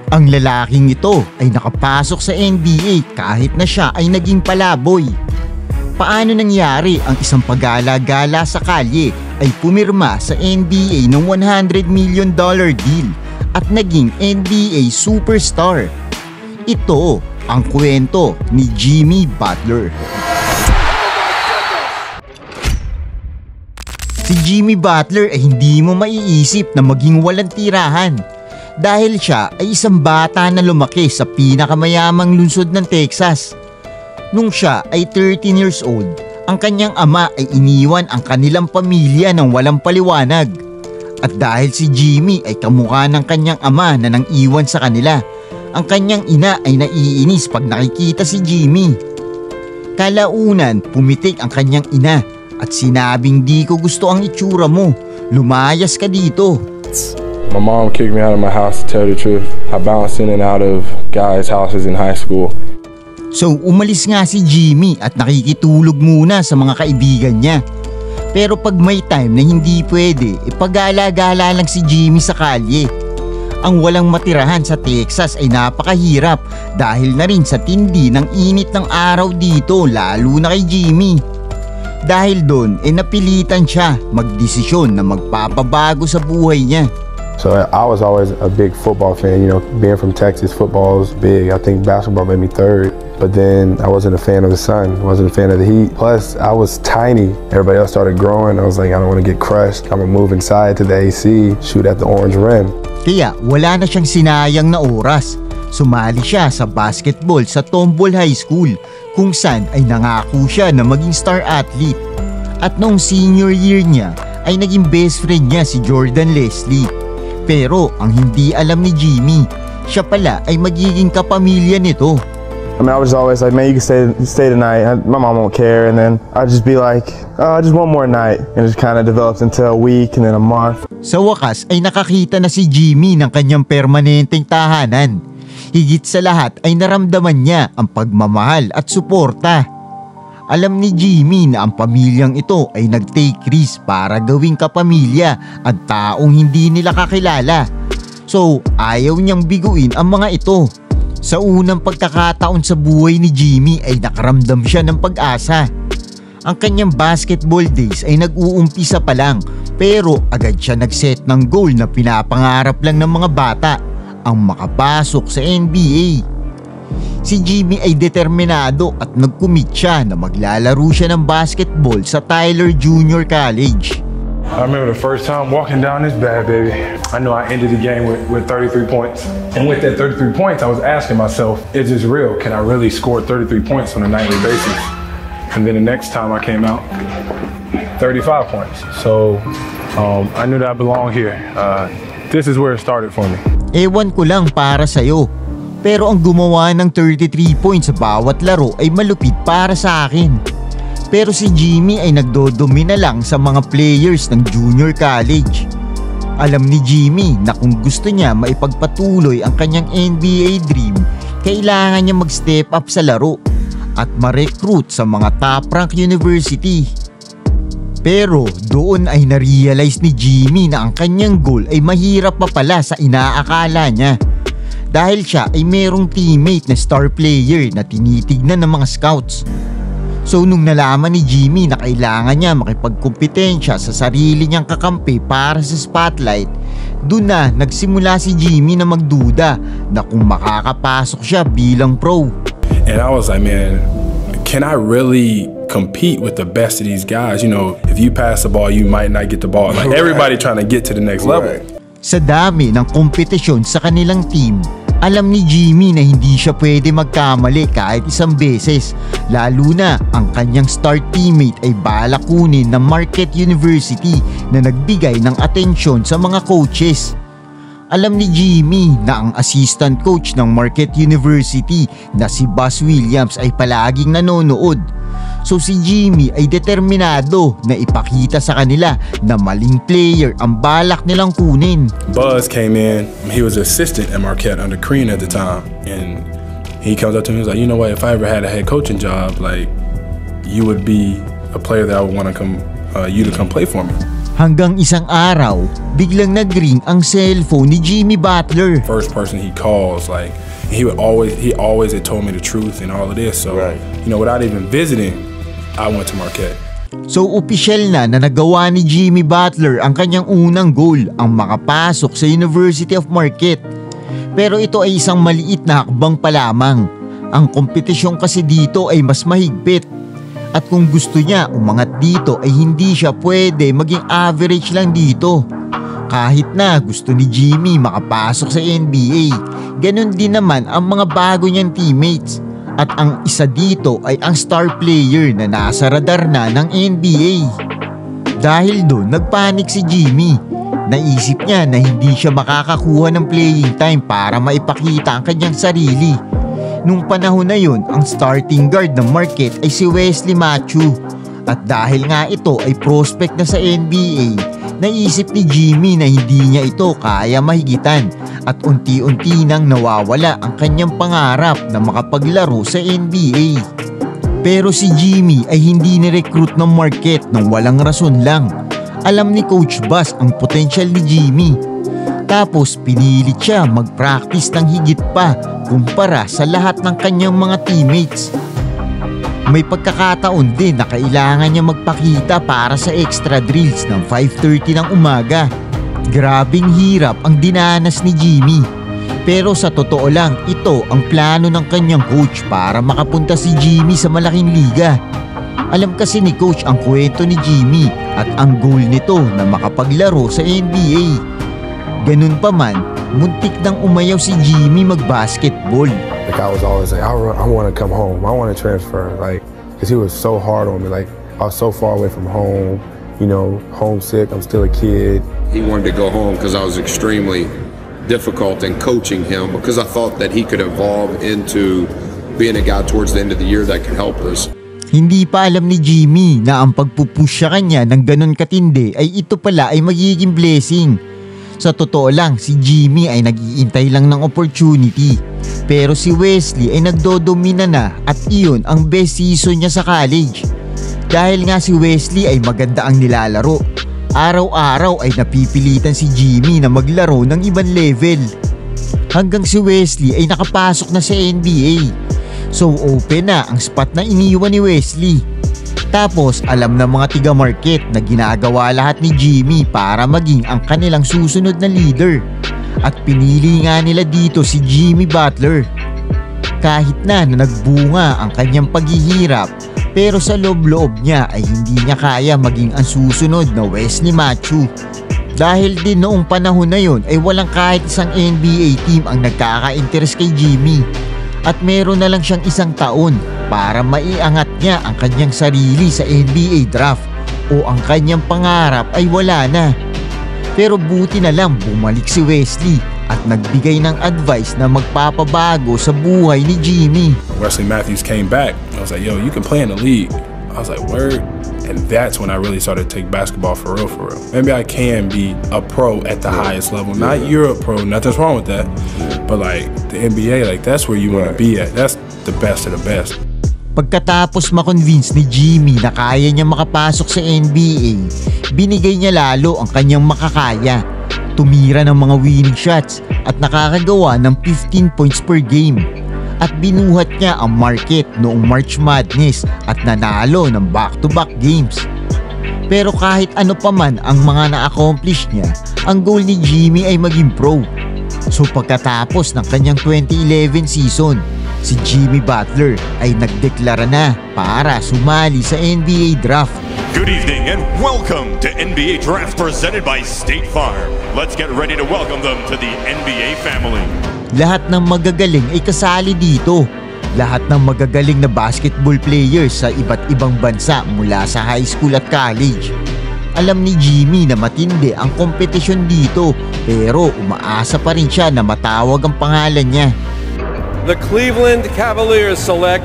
Ang lalaking ito ay nakapasok sa NBA kahit na siya ay naging palaboy. Paano nangyari ang isang pagala-gala sa kalye ay pumirma sa NBA ng $100 million deal at naging NBA superstar? Ito ang kwento ni Jimmy Butler. Si Jimmy Butler ay hindi mo maiisip na maging walang tirahan dahil siya ay isang bata na lumaki sa pinakamayamang lungsod ng Texas. Nung siya ay 13 years old, ang kanyang ama ay iniwan ang kanilang pamilya ng walang paliwanag. At dahil si Jimmy ay kamukha ng kanyang ama na nang iwan sa kanila, ang kanyang ina ay naiinis pag nakikita si Jimmy. Kalaunan, pumitik ang kanyang ina at sinabing, "Di ko gusto ang itsura mo, lumayas ka dito." My mom kicked me out of my house, to tell the truth. I bounced in and out of guys' houses in high school. So umalis nga si Jimmy at nakikitulog muna sa mga kaibigan niya. Pero pag may time na hindi pwede, ipagala-gala lang si Jimmy sa kalye. Ang walang matirahan sa Texas ay napakahirap dahil na rin sa tindi ng init ng araw dito, lalo na kay Jimmy. Dahil doon napilitan siya magdesisyon na magpapabago sa buhay niya. So I was always a big football fan, being from Texas, football is big. I think basketball made me third, but then I wasn't a fan of the sun, wasn't a fan of the heat. Plus, I was tiny. Everybody else started growing. I was like, I don't want to get crushed. I'm gonna move inside to the AC, shoot at the orange rim. Kaya wala na siyang sinayang na oras. Sumali siya sa basketball sa Tomball High School, kung saan ay nangako siya na maging star athlete. At noong senior year niya ay naging best friend niya si Jordan Leslie. Pero ang hindi alam ni Jimmy, siya pala ay magiging kapamilya nito. I mean, I was always like, man, you can stay tonight. My mom won't care. And then I'd just be like, just one more night. And it just kind of develops into a week and then a month. Sa wakas ay nakakita na si Jimmy ng kanyang permanenteng tahanan. Higit sa lahat ay naramdaman niya ang pagmamahal at suporta. Alam ni Jimmy na ang pamilyang ito ay nag-take risk para gawing kapamilya at taong hindi nila kakilala. So ayaw niyang biguin ang mga ito. Sa unang pagkakataon sa buhay ni Jimmy ay nakaramdam siya ng pag-asa. Ang kanyang basketball days ay nag-uumpisa pa lang, pero agad siya nag-set ng goal na pinapangarap lang ng mga bata, ang makapasok sa NBA. Si Jimmy ay determinado at nag-commit siya na maglalaro siya ng basketball sa Tyler Junior College. I remember the first time walking down this bad baby. I knew I ended the game with 33 points. And with that 33 points, I was asking myself, is this real? Can I really score 33 points on a nightly basis? And then the next time I came out, 35 points. So I knew that I belonged here. This is where it started for me. Ewan ko lang para sa'yo, pero ang gumawa ng 33 points sa bawat laro ay malupit para sa akin. Pero si Jimmy ay nagdodomina lang sa mga players ng junior college. Alam ni Jimmy na kung gusto niya maipagpatuloy ang kanyang NBA dream, kailangan niya mag-step up sa laro at ma-recruit sa mga top-rank university. Pero doon ay na-realize ni Jimmy na ang kanyang goal ay mahirap pa pala sa inaakala niya. Dahil siya ay merong teammate na star player na tinitignan ng mga scouts. So nung nalaman ni Jimmy na kailangan niya makipagkumpetensya sa sarili niyang kakampi para sa spotlight, doon na nagsimula si Jimmy na magduda na kung makakapasok siya bilang pro. And I was like, man, can I really compete with the best of these guys? If you pass the ball, you might not get the ball. Like everybody trying to get to the next level. Sa dami ng kompetisyon sa kanilang team, alam ni Jimmy na hindi siya pwede magkamali kahit isang beses, lalo na ang kanyang star teammate ay balak kunin ng Marquette University na nagbigay ng atensyon sa mga coaches. Alam ni Jimmy na ang assistant coach ng Marquette University na si Buzz Williams ay palaging nanonood. So si Jimmy ay determinado na ipakita sa kanila na maling player ang balak nilang kunin. Buzz came in, he was assistant at Marquette under Crean at the time, and he comes up to me and was like, you know what, if I ever had a head coaching job, like, you would be a player that I would want to you to come play for me. Hanggang isang araw, biglang nag-ring ang cellphone ni Jimmy Butler. First person he calls, like he always had told me the truth and all of this. So, you know, without even visiting, I went to Marquette. So opisyal na nagawa ni Jimmy Butler ang kanyang unang goal, ang makapasok sa University of Marquette. Pero ito ay isang maliit na hakbang pa lamang. Ang kompetisyon kasi dito ay mas mahigpit. At kung gusto niya umangat dito ay hindi siya pwede maging average lang dito. Kahit na gusto ni Jimmy makapasok sa NBA, ganun din naman ang mga bago niyang teammates. At ang isa dito ay ang star player na nasa radar na ng NBA. Dahil doon nagpanik si Jimmy. Naisip niya na hindi siya makakakuha ng playing time para maipakita ang kanyang sarili. Nung panahon na yun, ang starting guard ng Marquette ay si Wesley Matthews. At dahil nga ito ay prospect na sa NBA, naisip ni Jimmy na hindi niya ito kaya mahigitan at unti-unti nang nawawala ang kanyang pangarap na makapaglaro sa NBA. Pero si Jimmy ay hindi ni-recruit ng Marquette nang walang rason lang. Alam ni Coach Bass ang potential ni Jimmy. Tapos pinilit siya mag-practice ng higit pa kumpara sa lahat ng kanyang mga teammates. May pagkakataon din na kailangan niya magpakita para sa extra drills ng 5:30 ng umaga. Grabing hirap ang dinanas ni Jimmy. Pero sa totoo lang, ito ang plano ng kanyang coach para makapunta si Jimmy sa malaking liga. Alam kasi ni coach ang kwento ni Jimmy at ang goal nito na makapaglaro sa NBA. Ganun pa man, muntik nang umayaw si Jimmy mag-basketball. Like I was always like, I want to come home. I want to transfer. Like, because he was so hard on me. Like, I was so far away from home. You know, homesick. I'm still a kid. He wanted to go home because I was extremely difficult in coaching him because I thought that he could evolve into being a guy towards the end of the year that could help us. Hindi pa alam ni Jimmy na ang pagpupush sa kanya ng ganun katindi ay ito pala ay magiging blessing. Sa totoo lang, si Jimmy ay nag-iintay lang ng opportunity. Pero si Wesley ay nagdodomina na at iyon ang best season niya sa college. Dahil nga si Wesley ay maganda ang nilalaro. Araw-araw ay napipilitan si Jimmy na maglaro ng ibang level. Hanggang si Wesley ay nakapasok na sa NBA. So open na ang spot na iniwan ni Wesley. Tapos alam ng mga tiga Marquette na ginagawa lahat ni Jimmy para maging ang kanilang susunod na leader. At pinili nga nila dito si Jimmy Butler. Kahit na nagbunga ang kanyang paghihirap, pero sa loob-loob niya ay hindi niya kaya maging ang susunod na Wesley Matthews. Dahil din noong panahon na yon ay walang kahit isang NBA team ang nagkaka-interest kay Jimmy. At meron na lang siyang isang taon para maiangat niya ang kanyang sarili sa NBA draft o ang kanyang pangarap ay wala na. Pero buti na lang bumalik si Wesley at nagbigay ng advice na magpapabago sa buhay ni Jimmy. Wesley Matthews came back. I was like, yo, you can play in the league. I was like, word. And that's when I really started to take basketball for real, for real. Maybe I can be a pro at the highest level. Not you're a pro, nothing's wrong with that. But like the NBA, like that's where you want to be at. That's the best of the best. Pagkatapos makonvince ni Jimmy na kaya niya makapasok sa NBA, binigay niya lalo ang kanyang makakaya. Tumira ng mga winning shots at nakakagawa ng 15 points per game. At binuhat niya ang Marquette noong March Madness at nanalo ng back-to-back games. Pero kahit ano pa man ang mga na-accomplish niya, ang goal ni Jimmy ay maging pro. So pagkatapos ng kanyang 2011 season, si Jimmy Butler ay nagdeklara na para sumali sa NBA draft. Good evening and welcome to NBA Draft presented by State Farm. Let's get ready to welcome them to the NBA family. Lahat ng magagaling ay kasali dito. Lahat ng magagaling na basketball players sa iba't ibang bansa mula sa high school at college. Alam ni Jimmy na matindi ang kompetisyon dito, pero umaasa pa rin siya na matawag ang pangalan niya. The Cleveland Cavaliers select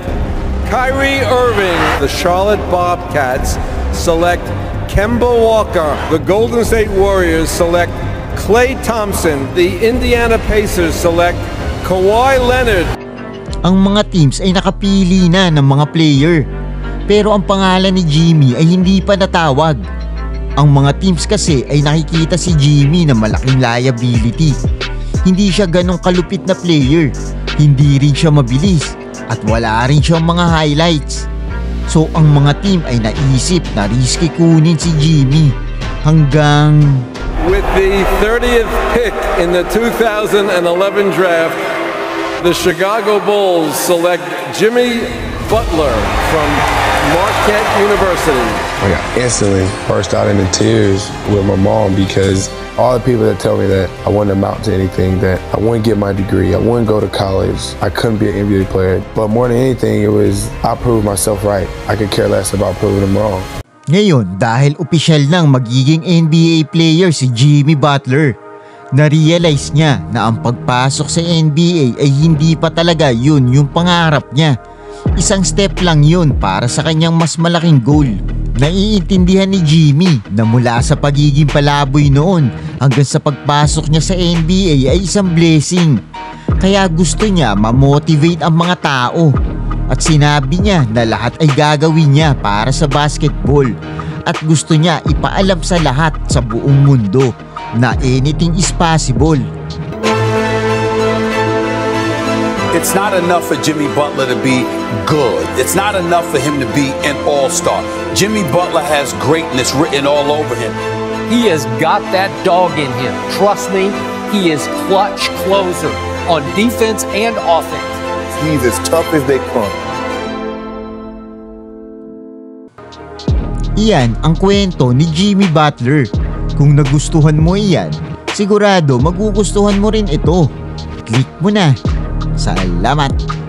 Kyrie Irving. The Charlotte Bobcats select Kemba Walker. The Golden State Warriors select Klay Thompson. The Indiana Pacers select Kawhi Leonard. Ang mga teams ay nakapili na ng mga player, pero ang pangalan ni Jimmy ay hindi pa natawag. Ang mga teams kasi ay nakikita si Jimmy na malaking liability. Hindi siya ganong kalupit na player, hindi rin siya mabilis, at wala rin siyang mga highlights. So ang mga team ay naisip na risky kunin si Jimmy hanggang... With the 30th pick in the 2011 draft, the Chicago Bulls select Jimmy Butler from Marquette University. I got instantly burst out into tears with my mom because all the people that tell me that I wouldn't amount to anything, that I wouldn't get my degree, I wouldn't go to college, I couldn't be an NBA player. But more than anything, it was I proved myself right. I could care less about proving them wrong. Ngayon, dahil opisyal nang magiging NBA player si Jimmy Butler, na-realize niya na ang pagpasok sa NBA ay hindi pa talaga yun yung pangarap niya. Isang step lang yun para sa kanyang mas malaking goal. Naiintindihan ni Jimmy na mula sa pagiging palaboy noon hanggang sa pagpasok niya sa NBA ay isang blessing. Kaya gusto niya ma-motivate ang mga tao. At sinabi niya na lahat ay gagawin niya para sa basketball. At gusto niya ipaalam sa lahat sa buong mundo na anything is possible. It's not enough for Jimmy Butler to be good. It's not enough for him to be an all-star. Jimmy Butler has greatness written all over him. He has got that dog in him. Trust me, he is clutch closer on defense and offense. He's as tough as they come. Iyan ang kwento ni Jimmy Butler. Kung nagustuhan mo iyan, sigurado magugustuhan mo rin ito. Click mo na. Salamat!